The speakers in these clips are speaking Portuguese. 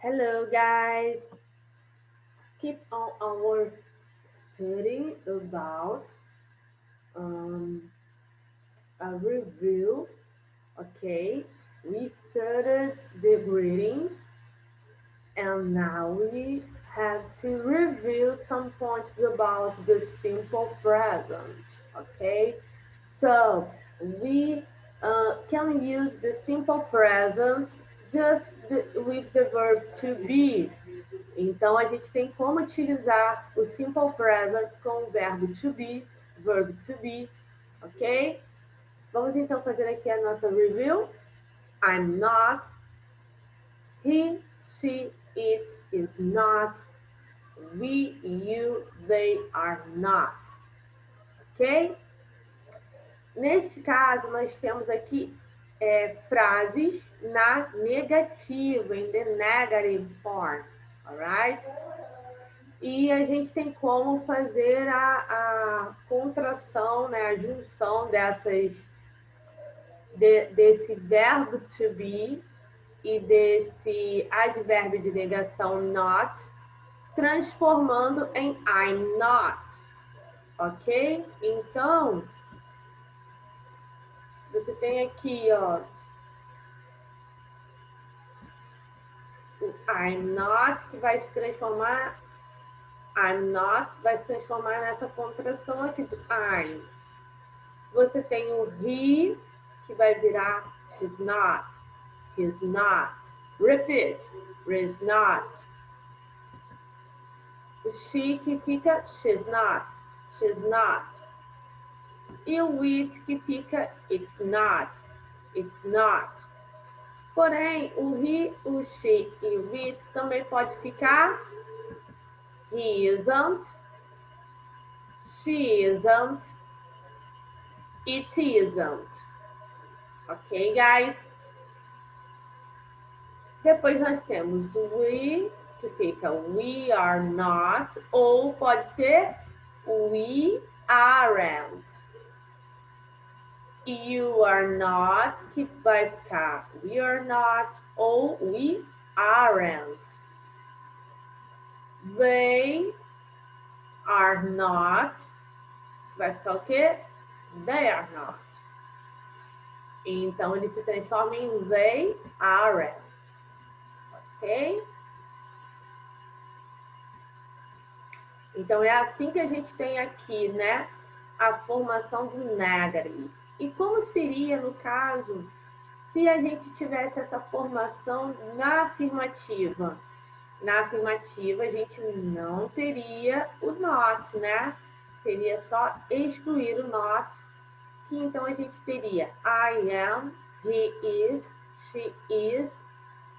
Hello, guys. Keep on our studying about um, a review. Okay, we studied the greetings, and now we have to review some points about the simple present. Okay, so we can use the simple present with the verb to be. Então, a gente tem como utilizar o simple present com o verbo to be, verb to be, ok? Vamos então fazer aqui a nossa review. I'm not. He, she, it is not. We, you, they are not. Ok? Neste caso, nós temos aqui frases na negativa, in the negative form. Alright? E a gente tem como fazer a contração, né, a junção desse verbo to be e desse advérbio de negação not, transformando em I'm not, ok? Então, você tem aqui, ó, o I'm not, que vai se transformar, I'm not, vai se transformar nessa contração aqui do I'm. Você tem o he, que vai virar is not, he's not. Repeat, is not. O she que fica she's not, she's not. E o it que fica it's not, it's not. Porém, o he, o she e o it também pode ficar he isn't, she isn't, it isn't. Ok, guys? Depois nós temos o we, que fica we are not, ou pode ser we aren't. You are not, que vai ficar we are not, ou we aren't. They are not, vai ficar o quê? They are not. Então, ele se transforma em they aren't. Ok? Então, é assim que a gente tem aqui, né? A formação do negative. E como seria, no caso, se a gente tivesse essa formação na afirmativa? Na afirmativa, a gente não teria o not, né? Seria só excluir o not, que então a gente teria I am, he is, she is,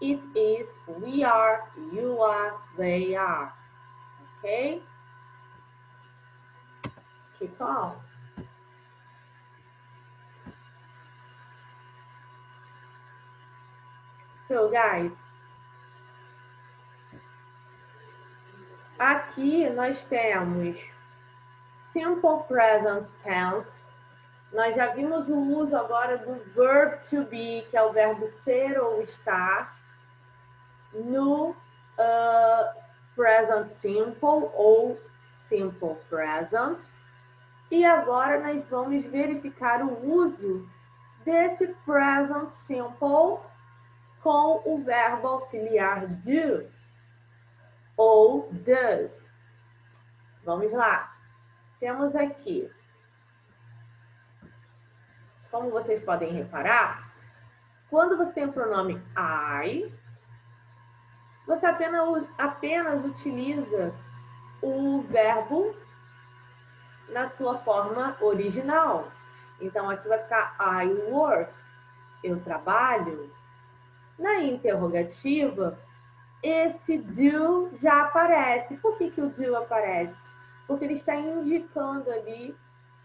it is, we are, you are, they are. Ok? Keep on. So, guys, aqui nós temos simple present tense. Nós já vimos o uso agora do verb to be, que é o verbo ser ou estar, no present simple ou simple present. E agora nós vamos verificar o uso desse present simple com o verbo auxiliar do ou does. Vamos lá. Temos aqui, como vocês podem reparar, quando você tem o pronome I, você apenas utiliza o verbo na sua forma original. Então, aqui vai ficar I work, eu trabalho. Na interrogativa, esse do já aparece. Por que o do aparece? Porque ele está indicando ali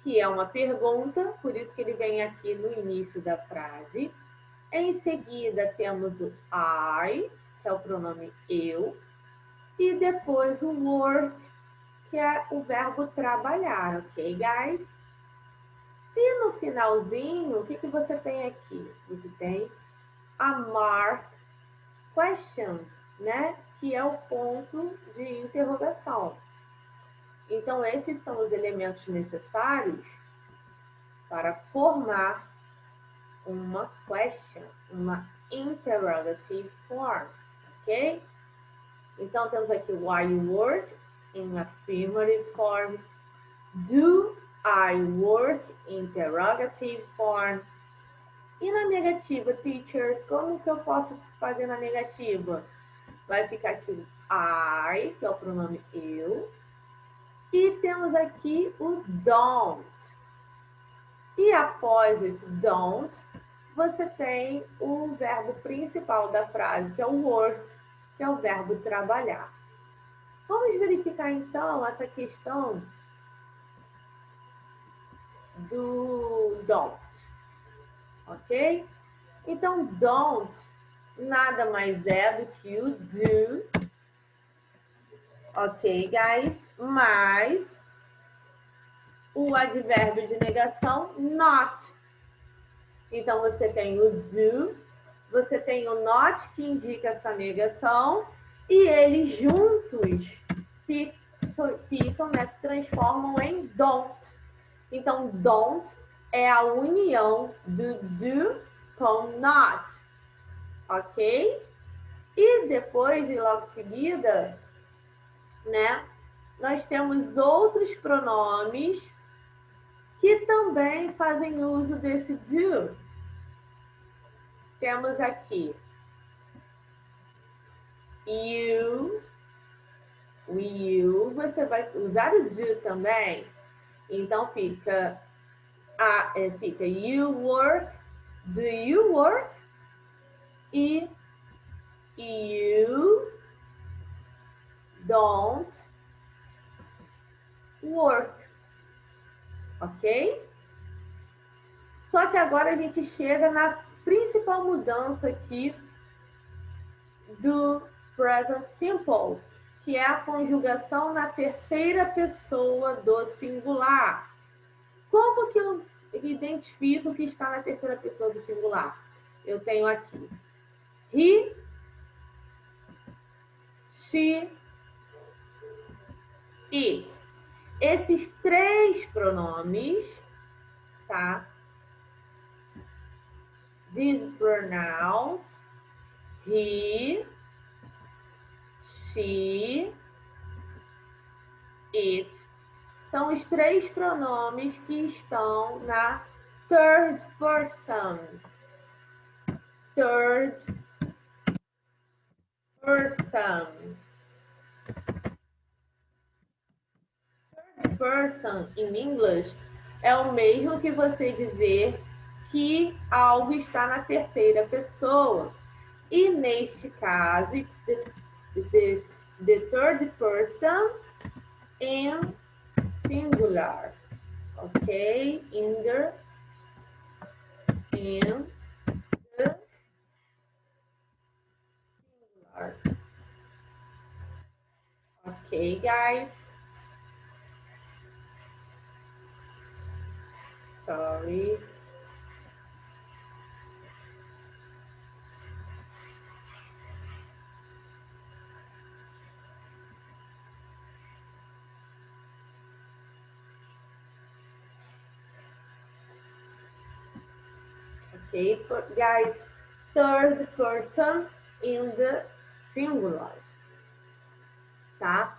que é uma pergunta, por isso que ele vem aqui no início da frase. Em seguida, temos o I, que é o pronome eu, e depois o work, que é o verbo trabalhar, ok, guys? E no finalzinho, o que você tem aqui? Você tem a mark question. né? Que é o ponto de interrogação. Então, esses são os elementos necessários para formar uma question, uma interrogative form, ok? Então, temos aqui o I work in affirmative form, do I work interrogative form. E na negativa, teacher, como que eu posso fazer na negativa? Vai ficar aqui o I, que é o pronome eu, e temos aqui o don't. E após esse don't, você tem o verbo principal da frase, que é o work, que é o verbo trabalhar. Vamos verificar então essa questão do don't, ok? Então, don't nada mais é do que o do, ok, guys? Mais o advérbio de negação, not. Então, você tem o do, você tem o not, que indica essa negação, e eles juntos ficam, né, se transformam em don't. Então, don't é a união do do com not, ok? E depois, e logo em seguida, né, nós temos outros pronomes que também fazem uso desse do. Temos aqui you, will, você vai usar o do também. Então fica you work, do you work, e you don't work, ok? Só que agora a gente chega na principal mudança aqui do present simple, que é a conjugação na terceira pessoa do singular. Como que eu identifico que está na terceira pessoa do singular? Eu tenho aqui he, she, it. Esses três pronomes, tá? These pronouns, he, she, it, são os três pronomes que estão na third person. Third person. Third person in English é o mesmo que você dizer que algo está na terceira pessoa. E neste caso, it's the third person in singular. Ok? In the singular. Ok, guys? Sorry. Ok, guys? Third person in the singular. Tá?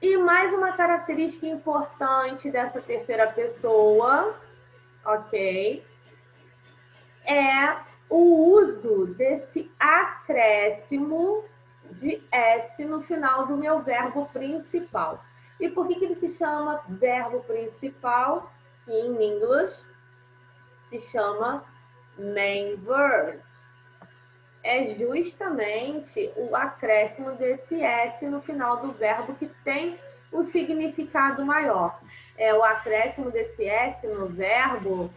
E mais uma característica importante dessa terceira pessoa, ok? É o uso desse acréscimo de S no final do meu verbo principal. E por que ele se chama verbo principal? Que em inglês se chama main verb. É justamente o acréscimo desse S no final do verbo que tem o significado maior. É o acréscimo desse S no verbo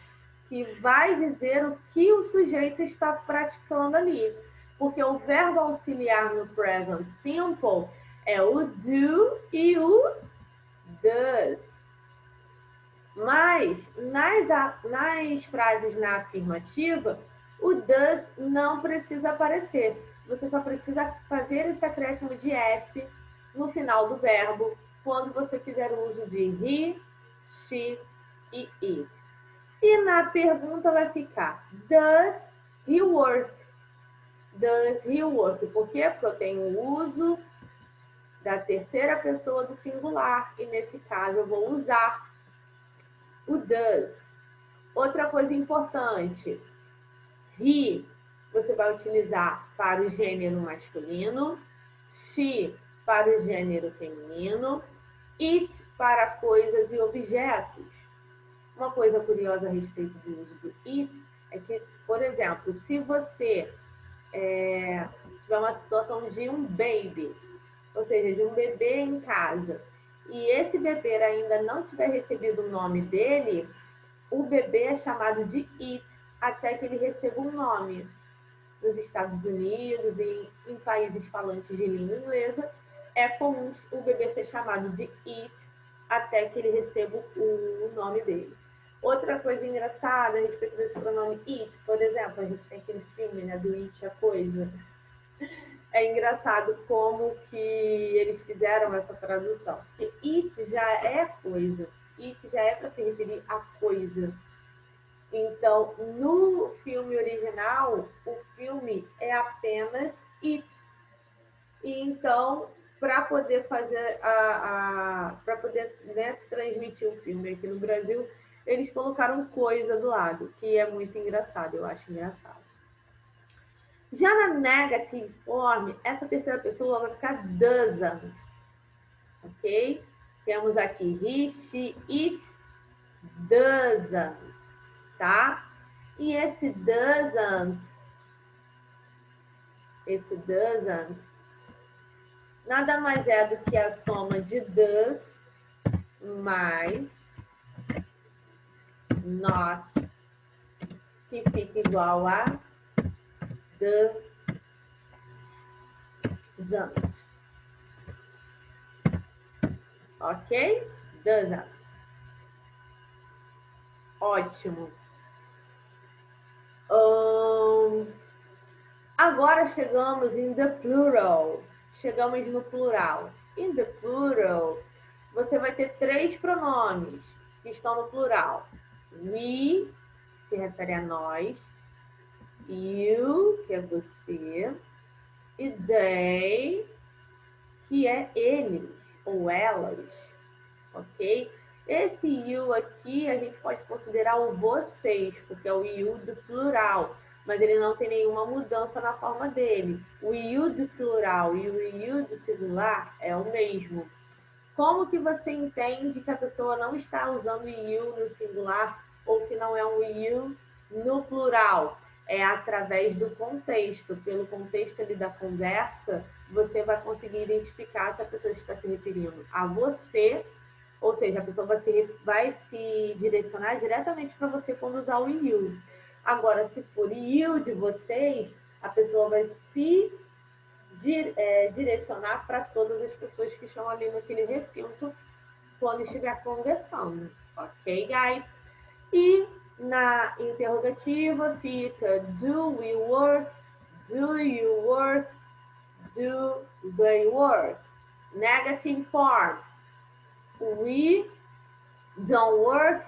que vai dizer o que o sujeito está praticando ali. Porque o verbo auxiliar no present simple é o do e o does. Mas nas frases na afirmativa, o does não precisa aparecer. você só precisa fazer esse acréscimo de S no final do verbo quando você fizer uso de he, she e it. E na pergunta vai ficar does he work? Does he work? Por quê? Porque eu tenho o uso da terceira pessoa do singular e nesse caso eu vou usar o does. Outra coisa importante, he você vai utilizar para o gênero masculino, she para o gênero feminino, it para coisas e objetos. Uma coisa curiosa a respeito do uso do it é que, por exemplo, se você tiver uma situação de um baby, ou seja, de um bebê em casa, e esse bebê ainda não tiver recebido o nome dele, o bebê é chamado de it até que ele receba um nome. Nos Estados Unidos e em países falantes de língua inglesa, é comum o bebê ser chamado de it até que ele receba o nome dele. Outra coisa engraçada a respeito desse pronome it, por exemplo, a gente tem aquele filme, né, do It, a Coisa. É engraçado como que eles fizeram essa tradução, porque it já é coisa, it já é para se referir a coisa. Então, no filme original, o filme é apenas it. E então, para poder fazer para poder, né, transmitir o filme aqui no Brasil, eles colocaram coisa do lado, que é muito engraçado, eu acho engraçado. Já na negative form, essa terceira pessoa vai ficar doesn't, ok? Temos aqui he, she, it, doesn't, tá? E esse doesn't nada mais é do que a soma de does mais not, que fica igual a doesn't. Ok? Doesn't. Ótimo. Agora chegamos em the plural. Chegamos no plural. In the plural, você vai ter 3 pronomes que estão no plural. We, se refere a nós. You, que é você. E they, que é eles ou elas. Ok? Esse you aqui a gente pode considerar o vocês, porque é o you do plural, mas ele não tem nenhuma mudança na forma dele. O you do plural e o you do singular é o mesmo. Como que você entende que a pessoa não está usando you no singular ou que não é um you no plural? É através do contexto. Pelo contexto ali da conversa, você vai conseguir identificar se a pessoa está se referindo a você, ou seja, a pessoa vai se direcionar diretamente para você quando usar o you. Agora, se for you de vocês, a pessoa vai se direcionar para todas as pessoas que estão ali naquele recinto quando estiver conversando. Ok, guys? E na interrogativa fica do we work, do you work, do they work. Negative form. We don't work,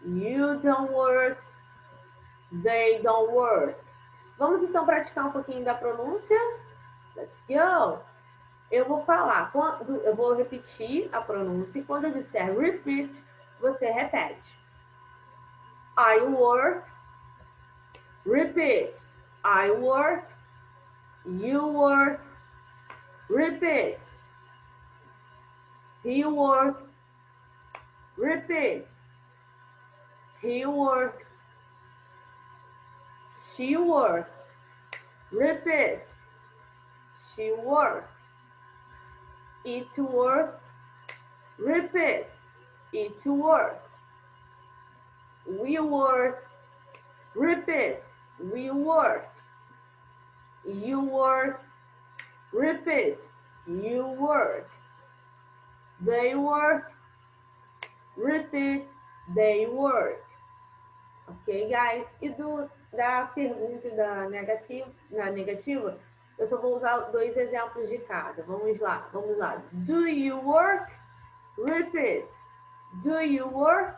you don't work, they don't work. Vamos então praticar um pouquinho da pronúncia? Let's go! Eu vou falar, eu vou repetir a pronúncia e quando eu disser repeat, você repete. I work, repeat. I work, you work, repeat. He works, repeat. He works. She works. Repeat. She works. It works. Repeat. It works. We work. Repeat. We work. You work. Repeat. You work. They work. Repeat. They work. Ok, guys? E da pergunta da negativa, Eu só vou usar 2 exemplos de cada. Vamos lá, vamos lá. Do you work? Repeat. Do you work?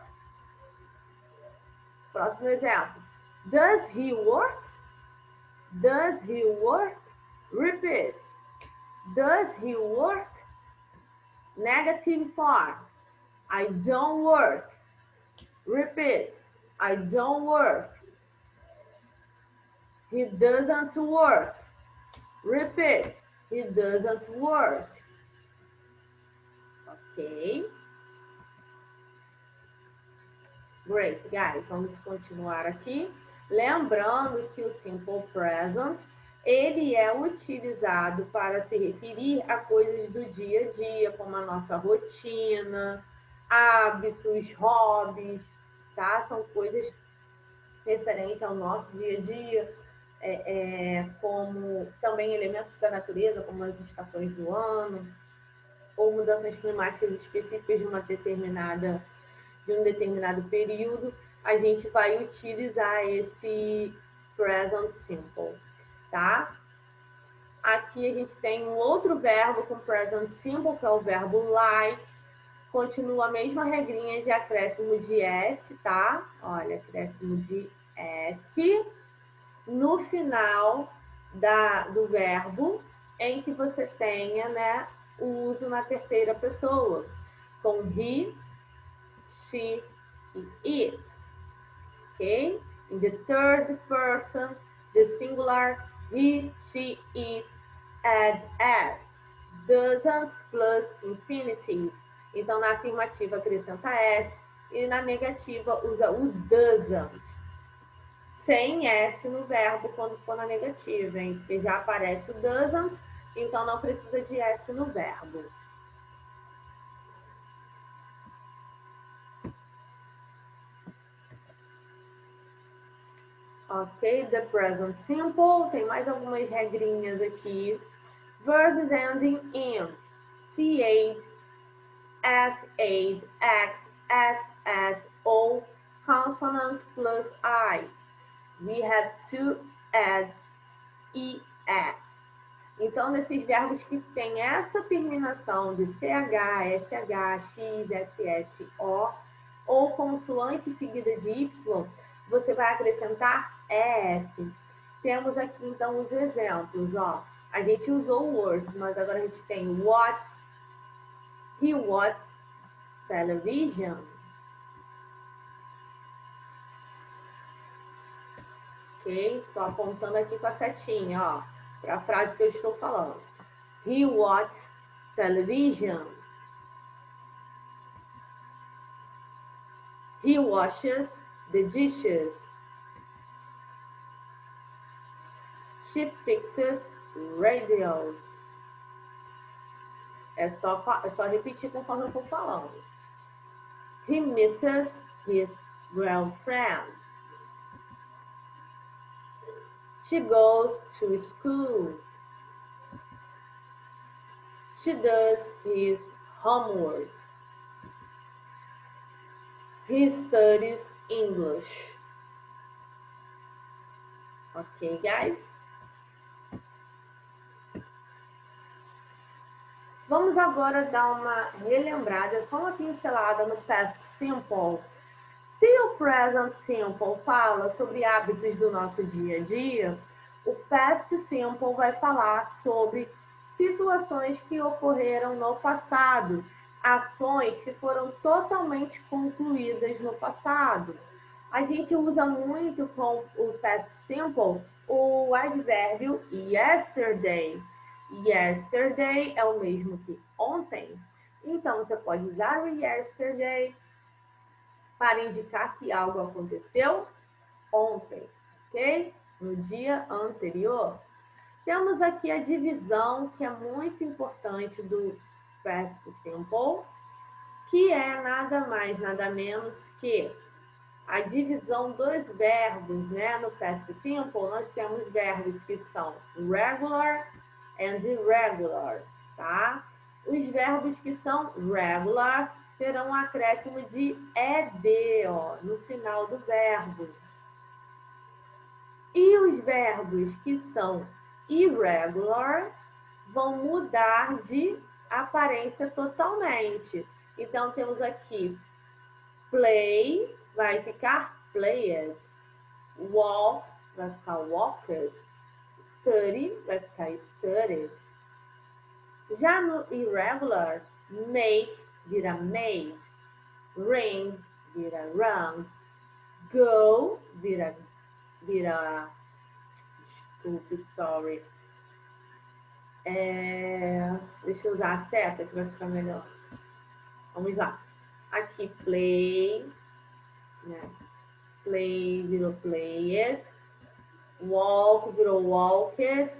Próximo exemplo. Does he work? Does he work? Repeat. Does he work? Negative form. I don't work. Repeat. I don't work. He doesn't work. Repeat. He doesn't work. Ok. Great, guys. Vamos continuar aqui. Lembrando que o Simple Present, ele é utilizado para se referir a coisas do dia a dia, como a nossa rotina, hábitos, hobbies, tá? São coisas referentes ao nosso dia a dia, como também elementos da natureza, como as estações do ano, ou mudanças climáticas específicas de um determinado período, a gente vai utilizar esse present simple, tá? Aqui a gente tem um outro verbo com present simple, que é o verbo like. Continua a mesma regrinha de acréscimo de S, tá? Olha, acréscimo de S no final do verbo em que você tenha, né, o uso na terceira pessoa, com he, she e it. Okay? In the third person, the singular he, she, it add s. Doesn't plus infinitive. Então, na afirmativa acrescenta s e na negativa usa o doesn't. Sem s no verbo quando for na negativa, hein? Porque já aparece o doesn't, então não precisa de s no verbo. Ok, the present simple, tem mais algumas regrinhas aqui. Verbs ending in C8, S8, X, SS, O, consonant plus I. We have to add ES. Então, nesses verbos que tem essa terminação de CH, SH, X, SS, O, ou consoante seguida de Y, você vai acrescentar ES. Temos aqui, então, os exemplos, ó. A gente usou o work, mas agora a gente tem watch, he watches television. Ok? Estou apontando aqui com a setinha, ó, para a frase que eu estou falando. He watches television. He washes the dishes. She fixes radios. É só repetir conforme eu for falando. He misses his girlfriend. She goes to school. She does his homework. He studies English. Ok, guys? Vamos agora dar uma relembrada, só uma pincelada no past simple. Se o present simple fala sobre hábitos do nosso dia a dia, o past simple vai falar sobre situações que ocorreram no passado, ações que foram totalmente concluídas no passado. A gente usa muito com o past simple o advérbio yesterday. Yesterday é o mesmo que ontem. Então, você pode usar o yesterday para indicar que algo aconteceu ontem, ok? No dia anterior. Temos aqui a divisão, que é muito importante do past simple, que é nada mais, nada menos que a divisão dos verbos, né? No past simple, nós temos verbos que são regular and irregular, tá? Os verbos que são regular terão um acréscimo de ed, ó, no final do verbo. E os verbos que são irregular vão mudar de aparência totalmente. Então, temos aqui play, vai ficar played. Walk, vai ficar walked. Study, vai ficar studied. Já no irregular, make vira made. Ring vira rung. Go vira desculpe, sorry. Deixa eu usar a seta que vai ficar melhor. Vamos lá. Aqui, play, né? Play virou played. Walk virou walked.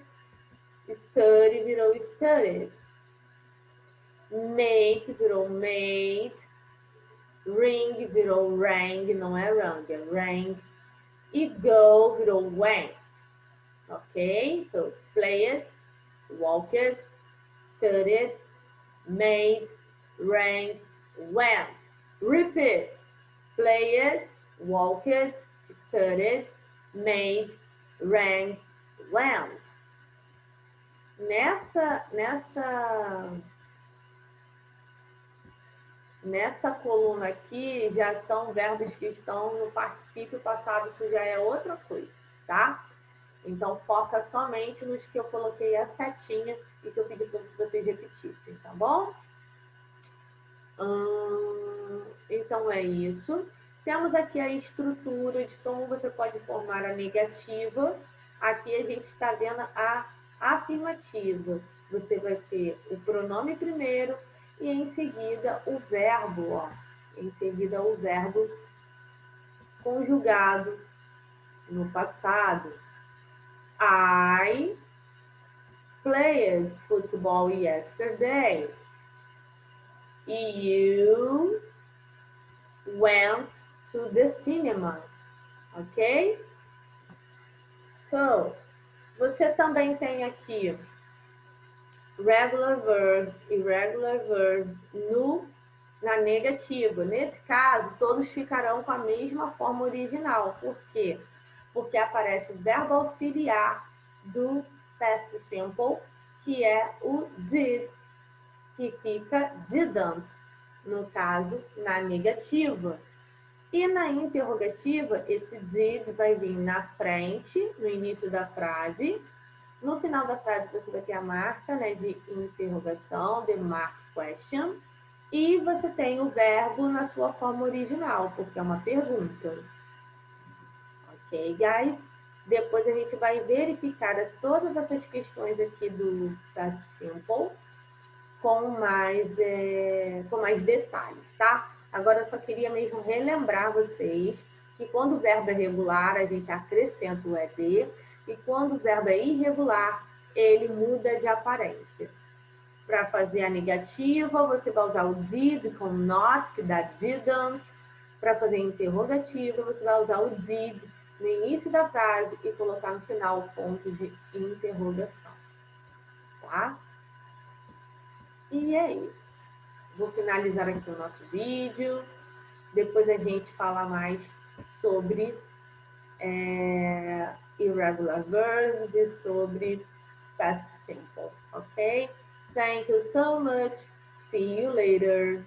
Study virou studied. Make virou made. Ring virou rang, não é rung, é rang. E go virou went. Ok? So, played, walked, studied, made, rang, went. Repeat. Played, walked, studied, made, rang, went. Nessa coluna aqui já são verbos que estão no particípio passado, isso já é outra coisa, tá? Então, foca somente nos que eu coloquei a setinha e que eu pedi para vocês repetirem, tá bom? Então, é isso. Temos aqui a estrutura de como você pode formar a negativa. Aqui a gente está vendo a afirmativa. Você vai ter o pronome primeiro e, em seguida, o verbo. Ó. Em seguida, o verbo conjugado no passado. I played football yesterday. You went to the cinema. Ok? So, você também tem aqui regular verbs, irregular verbs na negativa. Nesse caso, todos ficarão com a mesma forma original. Por quê? Porque aparece o verbo auxiliar do past simple, que é o did, que fica didn't, no caso, na negativa. E na interrogativa, esse did vai vir na frente, no início da frase. No final da frase, você vai ter a marca, né, de interrogação, the mark question. E você tem o verbo na sua forma original, porque é uma pergunta. Ok, guys? Depois a gente vai verificar todas essas questões aqui do past simple com mais detalhes, tá? Agora eu só queria mesmo relembrar vocês que quando o verbo é regular, a gente acrescenta o ED, e quando o verbo é irregular, ele muda de aparência. Para fazer a negativa, você vai usar o did com not, que dá didn't. Para fazer a interrogativa, você vai usar o did no início da frase e colocar no final o ponto de interrogação. Tá? E é isso. Vou finalizar aqui o nosso vídeo. Depois a gente fala mais sobre irregular verbs e sobre past simple. Ok? Thank you so much. See you later.